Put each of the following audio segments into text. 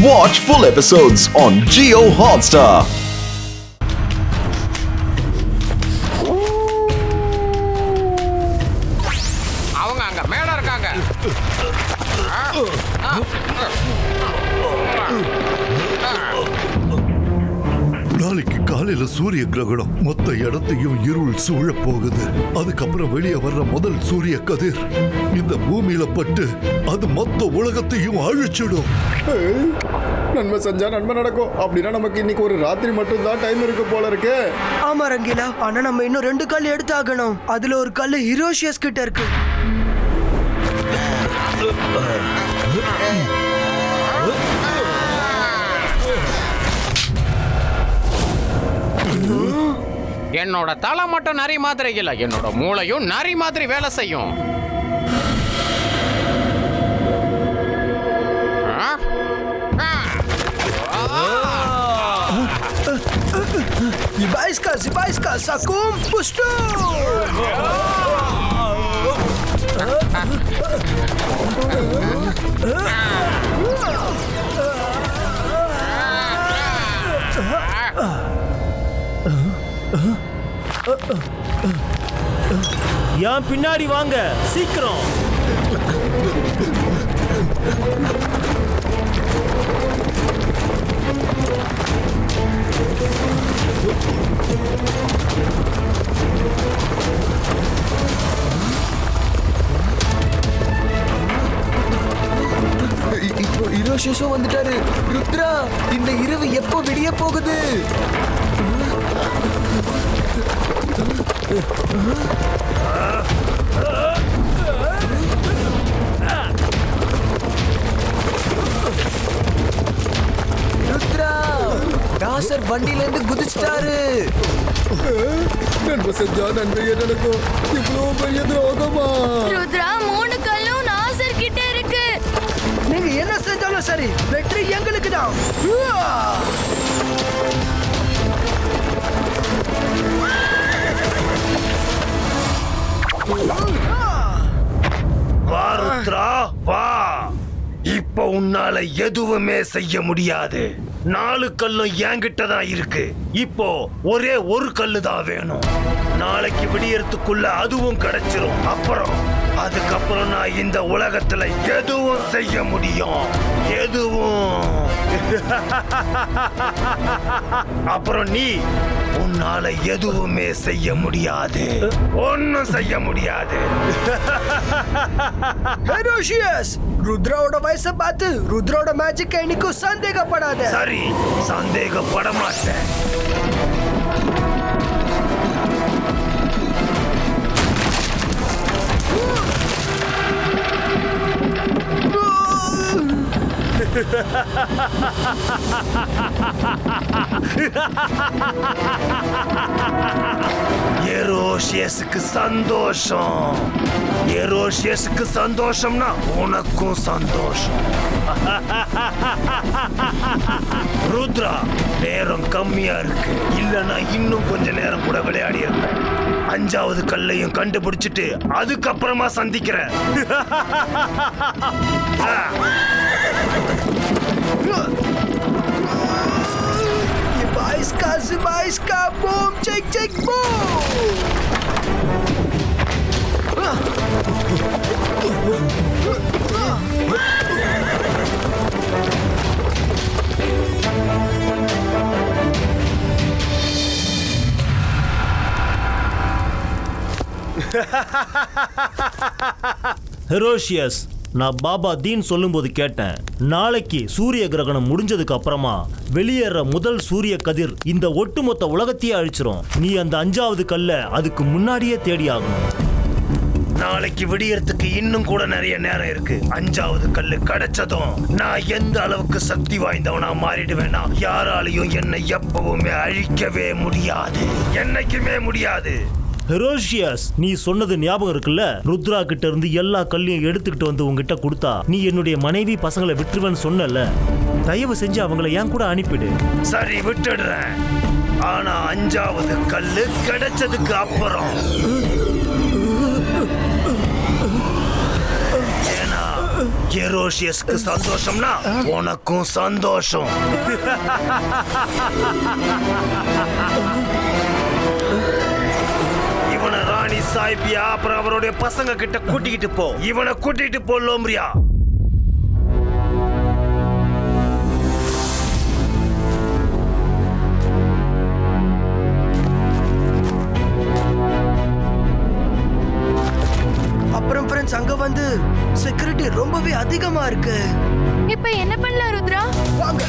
Watch full episodes on Jio Hotstar. அவங்க அங்க மேல இருக்காங்க. நாளைக்கு காலையில சூரிய கிரகணம் மொத்த இடத்தையும் இருள் சூழ போகுது. அதுக்கப்புறம் வெளியே வர்ற முதல் சூரிய கதிர் இந்த பூமியில பட்டு அது மொத்த உலகத்தையும் அழிச்சிடும். நன்மை செஞ்சா நன்மை நடக்கும். அப்படின்னா நமக்கு இன்னைக்கு ஒரு ராத்திரி மட்டும் தான் டைம் இருக்கு போல இருக்கு. ஆமா ரங்கீலா, ஆனா நம்ம இன்னும் 2 கல் எடுத்தாகணும். அதுல ஒரு கல்லு ஹிரோஷியஸ் கிட்ட இருக்கு. என்னோட தலை மட்டும் நரி மாதிரி இல்ல, என்னோட மூளையும் நரி மாதிரி வேலை செய்யும். Zibaiska, Sakum, Pusto! ஏன் பின்னாடி வாங்க சீக்கிரம். இப்போ ஹிரோஷிஸும் வந்துட்டாரு. ருத்ரா, இந்த இரவு எப்போ விடிய போகுது? ருத்ரா, தாசர் வண்டியில இருந்து குதிச்சிட்டாரு. நன்மை செஞ்சா நன்மையே நடக்கும். இவ்வளோ பெரிய துரோகமா? ருத்ரா, 3 கல்லும் நாசர் கிட்ட இருக்கு. நீங்க என்ன செஞ்சாலும் சரி, வெற்றி எங்களுக்கு தான். வா ருத்ரா வா. இப்ப உன்னால எதுவுமே செய்ய முடியாது. 4 கல்லும் என்கிட்ட தான் இருக்கு. இப்போ ஒரே ஒரு கல்லு தான் வேணும். நாளைக்கு விடியறதுக்குள்ள அதுவும் கிடைச்சிரும். அதுக்கப்புறம் நான் இந்த உலகத்துல எதுவும் செய்ய முடியும். எதுவும். அப்புறம் நீ உன்னால எதுவுமே செய்ய முடியாது. ஒன்னும் செய்ய முடியாது. ஹிரோஷியஸ், ருத்ராவோட வயசை பார்த்து ருத்ராவோட மேஜிக் இன்னைக்கும் சந்தேகப்படாத. சரி, சந்தேகப்பட மாட்டேன். ஏரோஷியஸுக்கு சந்தோஷம். ஏரோஷியஸுக்கு சந்தோஷம்னா உனக்கும் சந்தோஷம். ருத்ரா, நேரம் கம்மியா இருக்கு. இல்லனா இன்னும் கொஞ்ச நேரம் கூட விளையாடி இருப்பேன். 5வது கல்லையும் கண்டுபிடிச்சிட்டு அதுக்கப்புறமா சந்திக்கிறேன். Zibaiska, boom, check, boom! ஹிரோஷியஸ், நான் பாபா தீன் சொல்லும்போது கேட்டேன். நாளைக்கு சூரிய கிரகணம் முடிஞ்சதுக்கு அப்புறமா வெளியேற முதல் சூரிய கதிர் இந்த ஒட்டுமொத்த உலகத்தையே அழிச்சிரும். நீ அந்த 5வது கல்ல அதுக்கு முன்னாடியே தேடி ஆகணும். நாளைக்கு விடியறதுக்கு இன்னும் கூட நிறைய நேரம் இருக்கு. 5வது கல்லு கிடைச்சதும் நான் எந்த அளவுக்கு சக்தி வாய்ந்தவனா மாறிடுவேன்னா யாராலையும் என்னை எப்பவுமே அழிக்கவே முடியாது. என்னைக்குமே முடியாது. ஹெரோஷியஸ், நீ சொன்னது ஞாபகம் இருக்குல்ல? ருத்ரா கிட்ட இருந்து எல்லா கல்லையும் எடுத்துக்கிட்டு வந்து உங்ககிட்ட கொடுத்தா நீ என்னுடைய மனைவி பசங்களை விட்டுருவேன்னு சொன்னல. தயவு செஞ்சு அவங்களை ஏன் கூட அனுப்பிடு. சரி, விட்டுடுறேன். ஆனா 5வது கல்லு கிடைச்சதுக்கு அப்புறம். ஏன்னா ஹெரோஷியஸ்க்கு சந்தோஷம்னா உனக்கும் சந்தோஷம். இவனை ராணி சாய்பியா அப்புறம் அவருடைய பசங்க கிட்ட கூட்டிக்கிட்டு போ. இவனை கூட்டிட்டு போ லோம்ரியா. அப்புறம் ஃப்ரெண்ட்ஸ் அங்க வந்து செக்யூரிட்டி ரொம்பவே அதிகமா இருக்கு. இப்ப என்ன பண்ணலாம் ருத்ரா? வாங்க.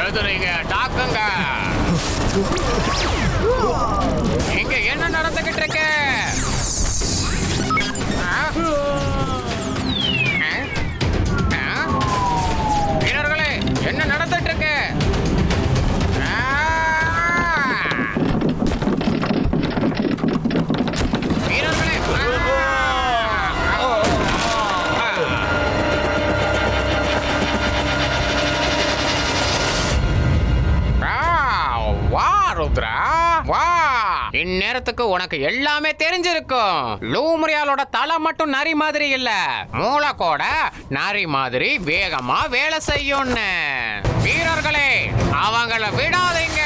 எதுறீங்க டாக்குங்க. இங்க என்ன நடந்துகிட்டு இருக்கு? வீரர்களே, என்ன நடந்துட்டு இருக்கு? வீரர்களே, வா ருத்ரா வா. இந்நேரத்துக்கு உனக்கு எல்லாமே தெரிஞ்சிருக்கும். லூம்ரியாலோட தலை மட்டும் நரி மாதிரி இல்ல, மூளை கூட நரி மாதிரி வேகமா வேலை செய்யும்னு. வீரர்களே, அவங்கள விடாதீங்க.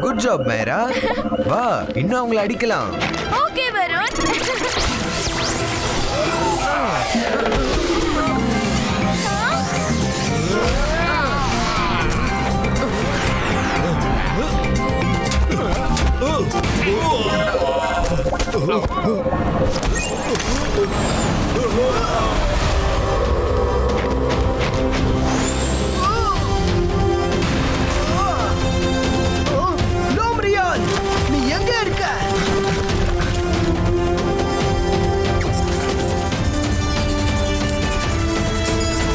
குட் ஜாப் மேரா. வா, இன்னும் அவங்கள அடிக்கலாம். ஓகே வருண். லோம்ரியால், நீ எங்க இருக்க?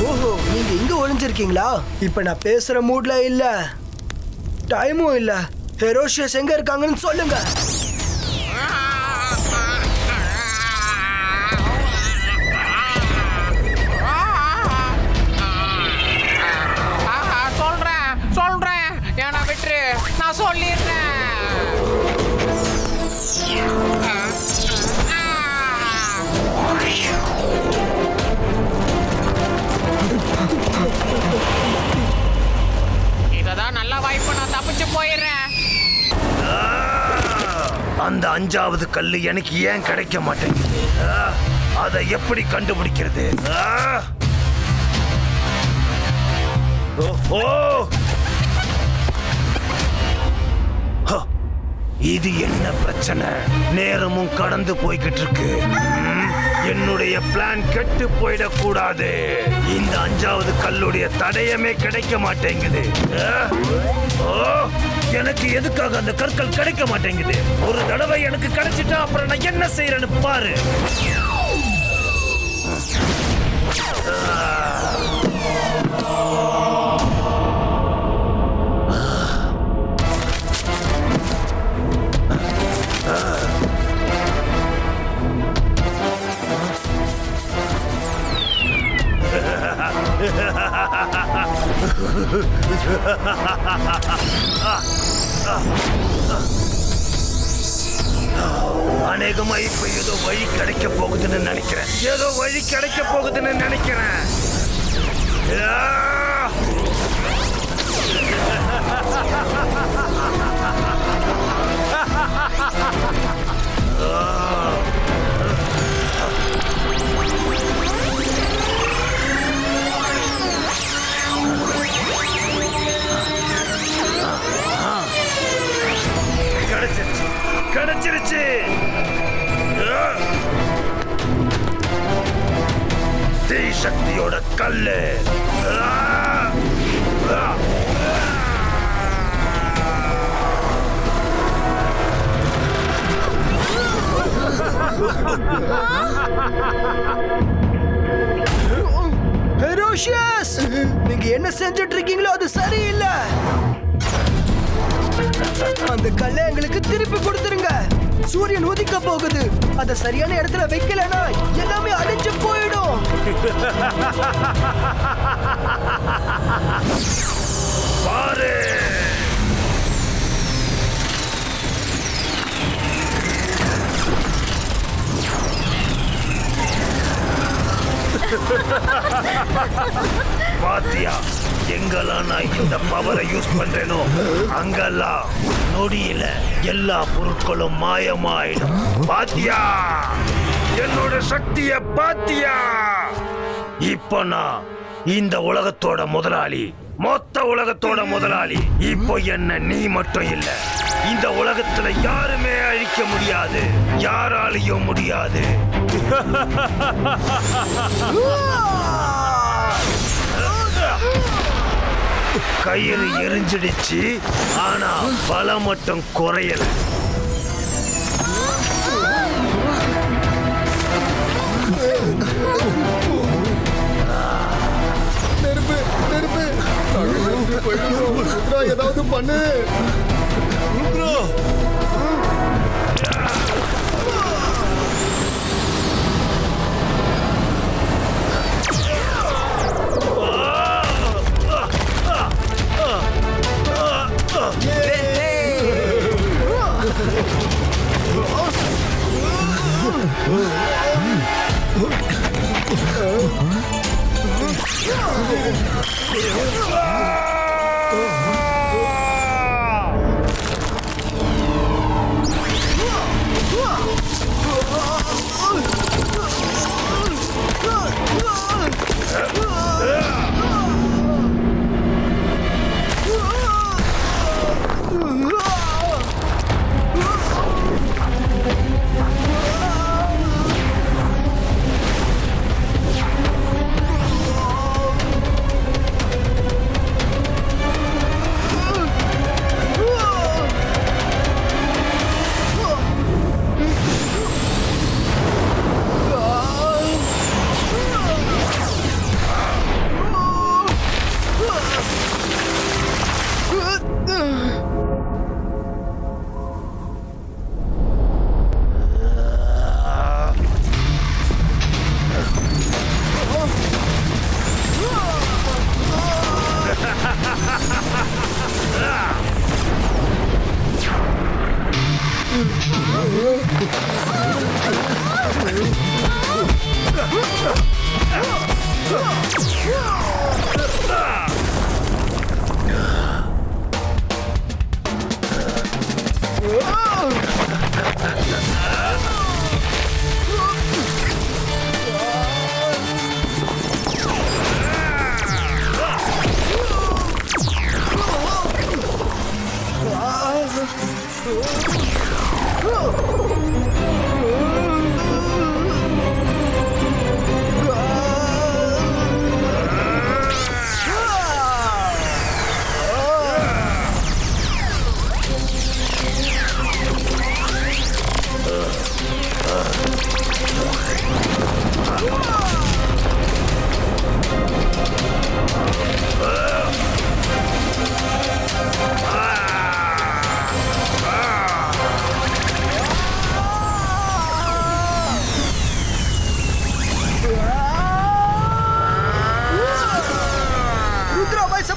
ஓஹோ, நீங்க இங்க ஒளிஞ்சிருக்கீங்களா? இப்ப நான் பேசுற மூட்ல இல்ல, டைமும் இல்ல. ஹெரோஷியஸ் எங்க இருக்காங்கன்னு சொல்லுங்க. சொல்றேன், ஏன்னா விட்டுரு, நான் சொல்லிடுறேன். இததான் நல்ல வாய்ப்பு, நான் தப்பிச்சு போயிடுறேன். அந்த 5வது கல்லு எனக்கு ஏன் கிடைக்க மாட்டேங்குது? அதை எப்படி கண்டுபிடிக்கிறது? ஓ, இது என்ன பிரச்சனை? நேரமும் கடந்து போய்கிட்டு இருக்கு. என்னுடைய பிளான் கெட்டு போயிடக்கூடாது. இந்த 5வது கல்லுடைய தடயமே கிடைக்க மாட்டேங்குது. எனக்கு எதுக்காக அந்த கற்கள் கிடைக்க மாட்டேங்குது? ஒரு தடவை எனக்கு கிடைச்சிட்டா அப்புறம் நான் என்ன செய்யறேன்னு பாரு. அநேகமா இப்ப ஏதோ வழி கிடைக்க போகுதுன்னு நினைக்கிறேன். கிடைச்சிருச்சு. தீ சக்தியோட கல்லு. ஹெரோஷியஸ், நீங்க என்ன செஞ்சுட்டு இருக்கீங்களோ அது சரியில்லை. அந்த கல்லை எங்களுக்கு திருப்பி கொடுத்துருங்க. சூரியன் உதிக்க போகுது. அத சரியான இடத்துல வைக்கலனா எல்லாமே அழிஞ்சு போயிடும். பாரு, பாத்தியா, எங்கெல்லாம் நான் இந்த பவரை யூஸ் பண்றேனோ அங்கெல்லாம் நொடியில எல்லா பொருட்களும் மாயமாயிடும். பாத்தியா, என்னோட சக்திய பாத்தியா? இப்ப நான் இந்த உலகத்தோட முதலாளி, மொத்த உலகத்தோட முதலாளி. இப்போ என்ன நீ மட்டும் இல்ல, இந்த உலகத்துல யாருமே அழிக்க முடியாது, யாராலையும் முடியாது. கயிறு எரிஞ்சிடுச்சு, ஆனா பலம் மட்டும் குறையல. நெருப்பு நெருப்பு ருத்ரா, ஏதாவது பண்ணு. ருத்ரா,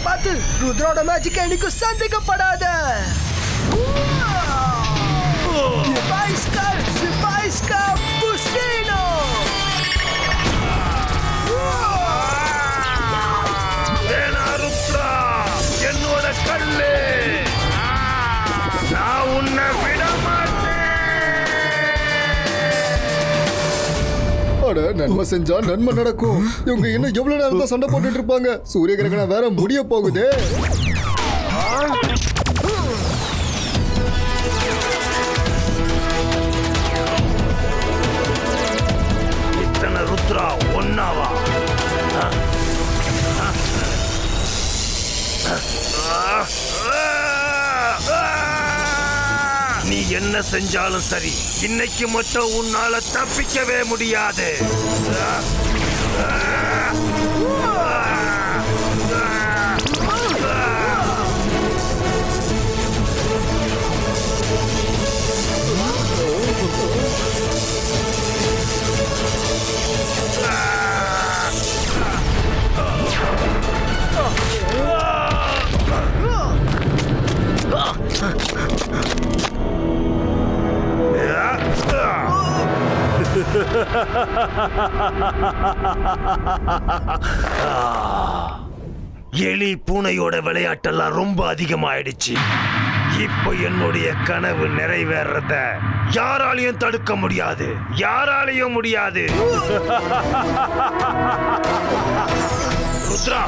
பார்த்து ருத்ரோட மேஜிக் எனக்கு சந்தேகப்படாத. என்னோட கல்லு, நான் உன்னை விட மாட்டேன். நன்மை செஞ்சா நன்மை நடக்கும். இவங்க இன்னும் எவ்வளவு நேரம் தான் சண்டை போட்டுட்டு இருப்பாங்க? சூரிய கிரகணம் வேற முடிய போகுது. இத்தனை ருத்ரா ஒன்னாவா? நீ என்ன செஞ்சாலும் சரி, இன்னைக்கு மட்டும் உன்னால தப்பிக்கவே முடியாது. எலி பூனையோட விளையாட்டெல்லாம் ரொம்ப அதிகமாயிடுச்சு. இப்போ என்னுடைய கனவு நிறைவேறத யாராலையும் தடுக்க முடியாது, யாராலையும் முடியாது. ருத்ரா,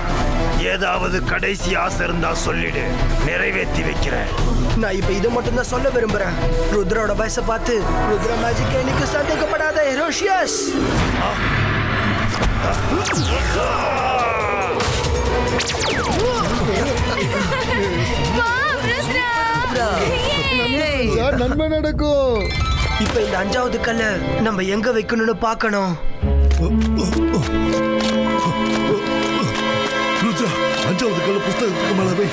ஏதாவது கடைசி ஆசை இருந்தா சொல்லிடு, நிறைவேற்றி வைக்கிறேன். நான் இப்ப இதை மட்டும் தான் சொல்ல விரும்புறேன். ருத்ரோட வயசை பார்த்து ருத்ர மேஜிக் எனக்கு சந்தேகப்படாத ஹெரோஷியஸ். நன்மை நடக்கும். இப்ப இந்த 5வது கல்ல நம்ம எங்க வைக்கணும்னு பார்க்கணும். ருத்ரா, 5வது கல்ல புஸ்தகத்துக்கு மேல வை.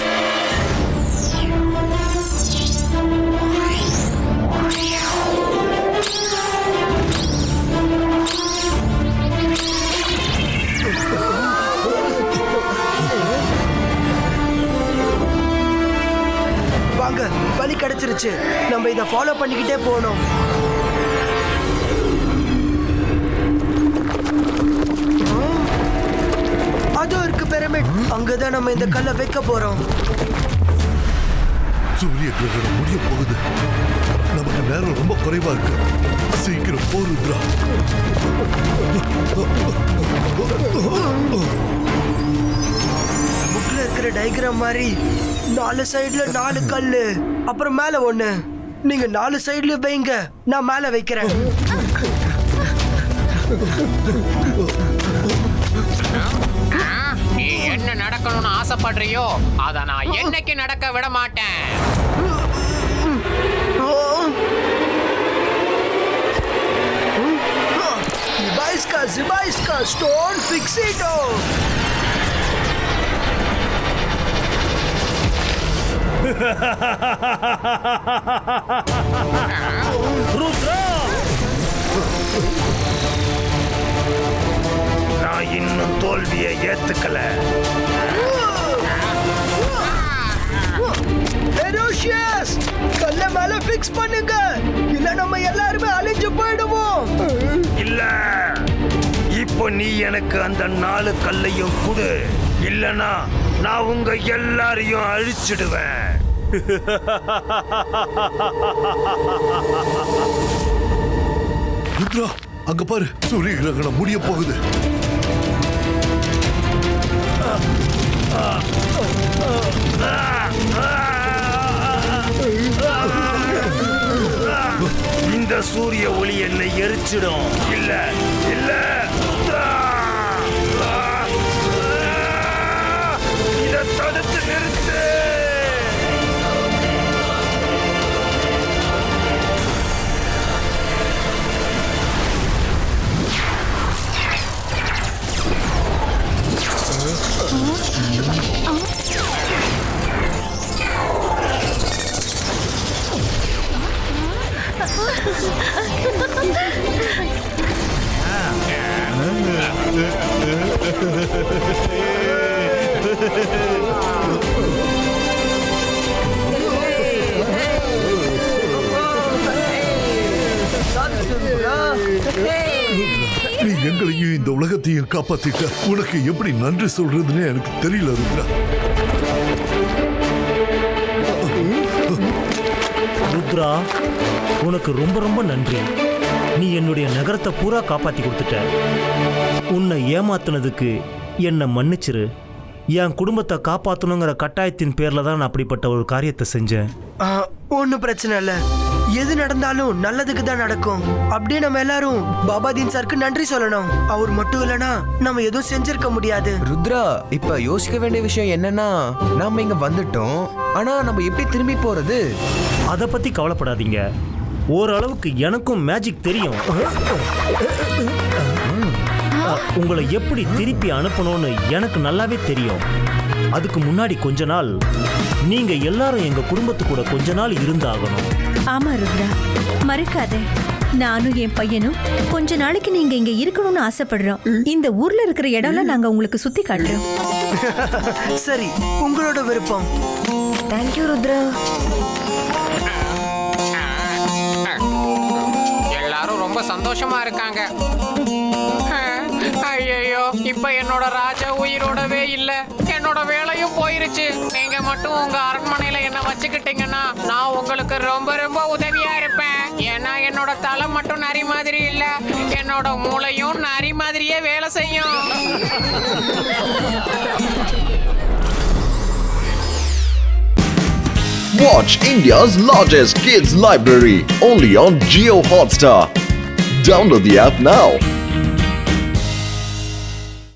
வாங்க, வழி கிடைச்சிருச்சு. நம்ம இதை ஃபாலோ பண்ணிக்கிட்டே போகணும். அதோ இருக்கு பிரமிட். அங்கதான் நம்ம இந்த கல்லை வைக்க போறோம். சூரிய கிரகணம் முடிய போகுது. நமக்கு நேரம் ரொம்ப குறைவா இருக்கு. சீக்கிரம் போ ருத்ரா. புக்ல இருக்கிற டயக்ராம் மாதிரி 4 சைடுல 4 கல்லு, அப்புறம் மேல 1. நீங்க 4 சைடுல வைங்க, நான் மேல வைக்கிறேன். நீ என்ன நடக்கணும்னு ஆசைப்படுறியோ அத நான் என்னைக்கு நடக்க விட மாட்டேன். Zibaiska, stone fixito. ருத்ரா, நான் இன்னும் தோல்வியை ஏத்துக்கல. ஹெரோஷியஸ், கல்ல மேல ஃபிக்ஸ் பண்ணுங்க, இல்ல நம்ம எல்லாரும் அழிஞ்சு போயிடுவோம். இல்ல, இப்போ நீ எனக்கு அந்த 4 கல்லையும் கொடு, இல்லனா நான் உங்க எல்லாரையும் அழிச்சிடுவேன். ருத்ரா, அங்க பாரு, சூரிய கிரகணம் முடிய போகுது. இந்த சூரிய ஒளி என்னை எரிச்சிடும். இல்ல இல்ல, இதை தடுத்து நிறுத்து. நீ எங்களையும் இந்த உலகத்தையும் காப்பாத்திட்ட. உனக்கு எப்படி நன்றி சொல்றதுன்னு எனக்கு தெரியல ருத்ரா. ருத்ரா, உனக்கு ரொம்ப ரொம்ப நன்றி. நீ என்னுடைய நகரத்தை பூரா காப்பாத்தி கொடுத்துட்ட. உன்னை ஏமாத்துனதுக்கு என்னை மன்னிச்சிரு. என் குடும்பத்தை காப்பாற்றணுங்கிற கட்டாயத்தின் பேர்ல தான் நான் அப்படிப்பட்ட ஒரு காரியத்தை செஞ்சேன். ஒன்றும் பிரச்சனை இல்லை, எது நடந்தாலும் நல்லதுக்கு தான் நடக்கும். அப்படியே நம்ம எல்லாரும் பாபாதீன் சாருக்கு நன்றி சொல்லணும். அவர் மட்டும் இல்லைன்னா நம்ம எதுவும் செஞ்சிருக்க முடியாது. ருத்ரா, இப்ப யோசிக்க வேண்டிய விஷயம் என்னன்னா, நாம இங்க வந்துட்டோம், ஆனா நம்ம எப்படி திரும்பி போறது? அதை பத்தி கவலைப்படாதீங்க. ஓரளவுக்கு எனக்கும் மேஜிக் தெரியும். உங்களை எப்படி திருப்பி அனுப்பணும்னு எனக்கு நல்லாவே தெரியும். அதுக்கு முன்னாடி கொஞ்ச நாள் நீங்க எல்லாரும் எங்க குடும்பத்து கூட கொஞ்ச நாள் இருந்தாகணும். ஆமா ருத்ரா, மறக்காதே. நானும் என் பையனும் கொஞ்ச நாளைக்கு நீங்க இங்க இருக்கணும்னு ஆசைப்படுறோம். இந்த ஊர்ல இருக்கிற இடம்லாம் நாங்க உங்களுக்கு சுத்தி காட்டுறோம். சரி, உங்களோட விருப்பம். தேங்க்யூ ருத்ரா. எல்லாரும் ரொம்ப சந்தோஷமா இருக்காங்க. ஐயோ, இப்ப என்னோட ராஜா உயிரோடவே இல்ல, என்னோட வேலையும் போயிருச்சு. நீங்க மட்டும் உங்க அரண்மனையில என்ன வச்சுக்கிட்டீங்கன்னா நான் உங்களுக்கு ரொம்ப ரொம்ப உதவியா இருப்பேன். ஏன்னா என்னோட தலை மட்டும் நரி மாதிரி இல்ல, என்னோட மூளையும் நரி மாதிரியே வேலை செய்யும். Watch India's largest kids library only on Jio Hotstar. Download the app now.